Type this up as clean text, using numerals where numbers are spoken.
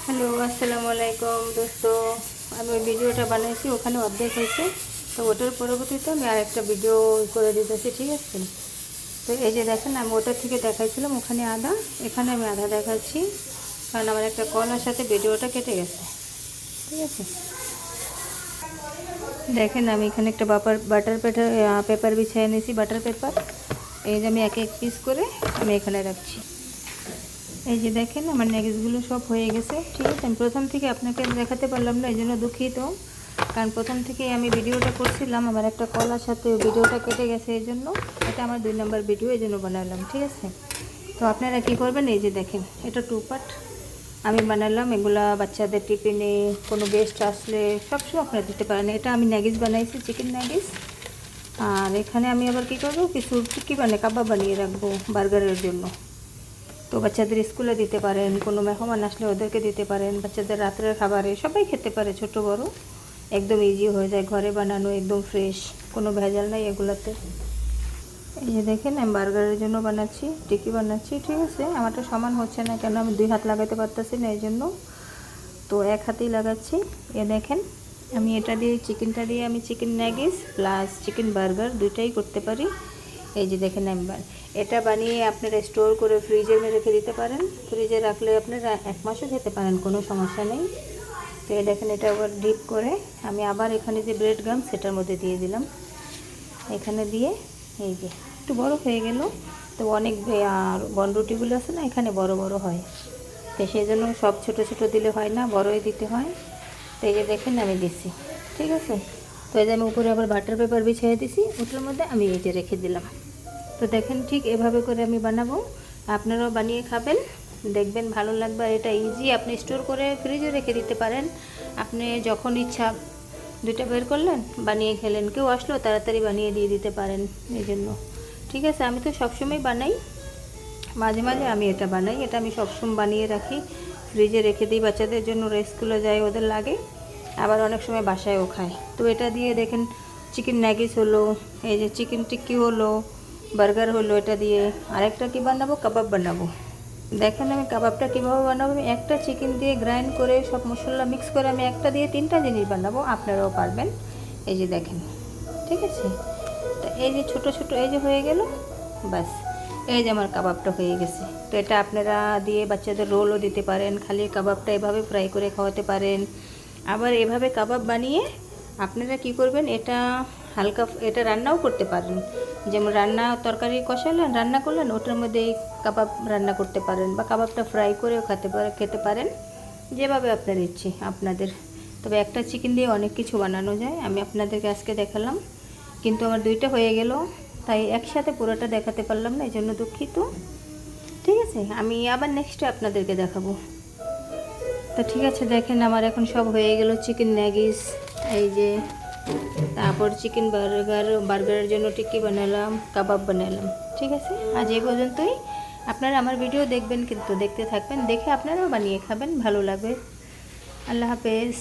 Hello, আসসালামু আলাইকুম দোস্তෝ। আমি ওই ভিডিওটা বানাইছি, ওখানে অর্ধেক হয়েছে। তো ওটার পরবর্তীতে আমি আরেকটা ভিডিও করে দিতেছি, ঠিক আছে? তো এই যে দেখেন, আমি ওটার থেকে দেখাইছিলাম ওখানে আধা, এখানে আমি আধা দেখাচ্ছি, কারণ আমার একটা কলার সাথে ভিডিওটা কেটে গেছে, ঠিক আছে? দেখেন, আমি এখানে একটা বাটার পেপার বিছিয়ে নিয়েছি, বাটার পেপার। এই যে আমি এক এক পিস করে আমি এখানে রাখছি। এই যে দেখেন, আমার নেগেসগুলো সব হয়ে গেছে, ঠিক আছে? আমি প্রথম থেকে আপনাকে দেখাতে পারলাম না, এই জন্য দুঃখিত। কারণ প্রথম থেকেই আমি ভিডিওটা করছিলাম, আমার একটা কলার সাথে ভিডিওটা কেটে গেছে, এই জন্য এটা আমার 2 নম্বর ভিডিও, এই জন্য বানালাম, ঠিক আছে? তো আপনারা কী করবেন, এই যে দেখেন, এটা 2 পার্ট আমি বানালাম। এগুলা বাচ্চাদের টিফিনে, কোনো গেস্ট আসলে সবসময় আপনারা দিতে পারেন। এটা আমি ন্যাগিস বানাইছি, চিকেন ন্যাগিস। আর এখানে আমি আবার কী করবো, কিছু টিক্কি কাবাব বানিয়ে রাখবো বার্গারের জন্য। তো বাচ্চাদের স্কুলে দিতে পারেন, কোনো মেহমান আসলে ওদেরকে দিতে পারেন, বাচ্চাদের রাত্রের খাবারে সবাই খেতে পারে, ছোট বড়। একদম ইজি হয়ে যায়, ঘরে বানানো, একদম ফ্রেশ, কোনো ভেজাল নাই এগুলাতে। এই যে দেখেন, আমি বার্গারের জন্য বানাচ্ছি, টিকি বানাচ্ছি, ঠিক আছে? আমারটা সমান হচ্ছে না, কেন আমি 2 হাত লাগাতে পারতেছি না, এই জন্য তো 1 হাতেই লাগাচ্ছি। এ দেখেন, আমি এটা দিয়ে, চিকেনটা দিয়ে আমি চিকেন ন্যাগিস প্লাস চিকেন বার্গার দুইটাই করতে পারি। এই যে দেখেন, আমি এটা বানিয়ে আপনারা স্টোর করে ফ্রিজে রেখে দিতে পারেন। ফ্রিজে রাখলে আপনারা 1 মাসও খেতে পারেন, কোনো সমস্যা নেই। তো এই দেখেন, এটা আবার ডিপ করে আমি আবার এখানে যে ব্রেড গাম সেটার মধ্যে দিয়ে দিলাম। এখানে দিয়ে এই যে একটু বড় হয়ে গেল। তো অনেক বনরুটিগুলো আছে না, এখানে বড় বড় হয়, তো সেই জন্য সব ছোট ছোট দিলে হয় না, বড়ই দিতে হয়। তো এই যে দেখেন, আমি দিছি, ঠিক আছে? তো এই যে আমি উপরে আবার বাটার পেপার বিছিয়ে দিছি, ওটার মধ্যে আমি এই যে রেখে দিলাম। তো দেখেন, ঠিক এভাবে করে আমি বানাবো, আপনারাও বানিয়ে খাবেন, দেখবেন ভালো লাগবে। আর এটা ইজি, আপনি স্টোর করে ফ্রিজে রেখে দিতে পারেন। আপনি যখন ইচ্ছা দুইটা বের করলেন, বানিয়ে খেলেন, কেউ আসলেও তাড়াতাড়ি বানিয়ে দিয়ে দিতে পারেন, এই জন্য। ঠিক আছে, আমি তো সবসময় বানাই, মাঝে মাঝে আমি এটা বানাই, এটা আমি সবসময় বানিয়ে রাখি, ফ্রিজে রেখে দিই। বাচ্চাদের জন্য স্কুলে যায়, ওদের লাগে, আবার অনেক সময় বাসায়ও খায়। তো এটা দিয়ে দেখেন, চিকেন ন্যাগিস হলো, এই যে চিকেন টিক্কি হলো, বার্গার হলো। এটা দিয়ে আরেকটা কি বানাবো, কাবাব বানাবো। দেখেন, আমি কাবাবটা কীভাবে বানাবো, আমি একটা চিকেন দিয়ে গ্রাইন্ড করে সব মশলা মিক্স করে আমি একটা দিয়ে 3টা জিনিস বানাবো, আপনারাও পারবেন। এই যে দেখেন, ঠিক আছে? তো এই যে ছোট ছোট এই যে হয়ে গেল, বাস, এই যে আমার কাবাবটা হয়ে গেছে। তো এটা আপনারা দিয়ে বাচ্চাদের রোলও দিতে পারেন, খালি কাবাবটা এভাবে ফ্রাই করে খাওয়াতে পারেন। আবার এভাবে কাবাব বানিয়ে আপনারা কি করবেন, এটা হালকা, এটা রান্নাও করতে পারেন। যেমন রান্না, তরকারি কষালেন, রান্না করলেন, ওটার মধ্যে এই কাবাব রান্না করতে পারেন, বা কাবাবটা ফ্রাই করেও খেতে পারেন, যেভাবে আপনার ইচ্ছে আপনাদের। তবে একটা চিকেন দিয়ে অনেক কিছু বানানো যায়, আমি আপনাদেরকে আজকে দেখালাম, কিন্তু আমার 2টা হয়ে গেল, তাই একসাথে পুরোটা দেখাতে পারলাম না, এই জন্য দুঃখিত। ঠিক আছে, আমি আবার নেক্সটে আপনাদেরকে দেখাবো। তো ঠিক আছে, দেখেন, আমার এখন সব হয়ে গেল। চিকেন ন্যাগিস, এই যে, তারপর চিকেন বার্গারের জন্য টিক্কি বানালাম, কাবাব বানালাম, ঠিক আছে? আজ এই পর্যন্তই। আপনারা আমার ভিডিও দেখবেন, কিন্তু দেখতে থাকবেন, দেখে আপনারাও বানিয়ে খাবেন, ভালো লাগবে। আল্লাহ হাফেজ।